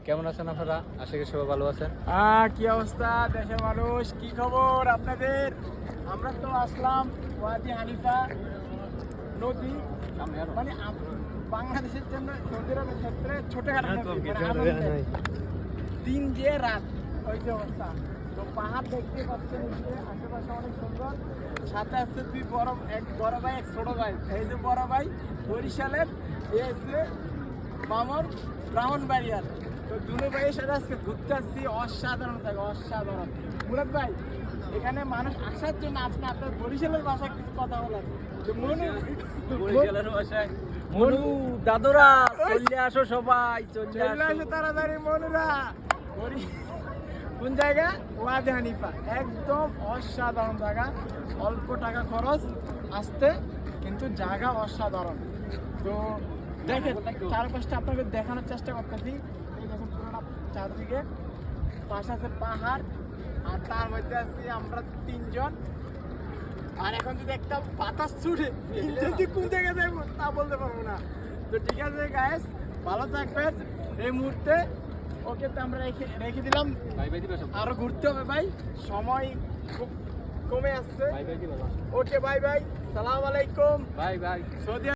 কেমন আছেন আপনারা? আশা করি সবাই ভালো আছেন। কি অবস্থা দেশের মানুষ, কি খবর আপনাদের? আমরা তো আসলাম ওয়াদি হানিফা নদী, মানে বাংলাদেশের জন্য সৌদি আরবের ক্ষেত্রে ছোটখাটো নদী, মানে আনন্দের। দিন যে রাত ওই যে অবস্থা। তো পাহাড় দেখতে পাচ্ছেন, আশেপাশে অনেক সুন্দর। সাথে আছে এক বড় ভাই এক ছোট ভাই। এই যে বড় ভাই বরিশালের, এ হচ্ছে মামর ব্রাহ্মণবাড়িয়ার। তো দুনো ভাইয়ের সাথে আজকে ঘুরতে আসছি। অসাধারণ থাকে, অসাধারণ। মুরাদ ভাই, এখানে মানুষ আসার জন্য আপনার বরিশালের ভাষায় কিছু কথা বলার। বরিশালের ভাষায় মনু দাদুরা চলে আসো, সবাই চলে আসো তাড়াতাড়ি মনুরা। কোন জায়গা? ওয়াদি হানিফা। একদম অসাধারণ জায়গা, অল্প টাকা খরচ, আসতে কিন্তু জায়গা অসাধারণ। তো দেখেন চারপাশটা আপনাকে দেখানোর চেষ্টা করতেছি। এই দেখুন পুরোটা চারদিকে, পাশে আছে পাহাড়, আর তার মধ্যে আছি আমরা তিনজন। আর এখন যদি একটা বাতাস ছুটে যদি কোন জায়গায় যাবো তা বলতে পারবো না। তো ঠিক আছে গাইস, ভালো থাকবেন এই মুহূর্তে। ওকে, তো আমরা রেখে দিলাম। আরো ঘুরতে হবে ভাই, সময় খুব কমে আসছে। ওকে, বাই বাই, সালাম আলাইকুম। Bye bye. সৌদি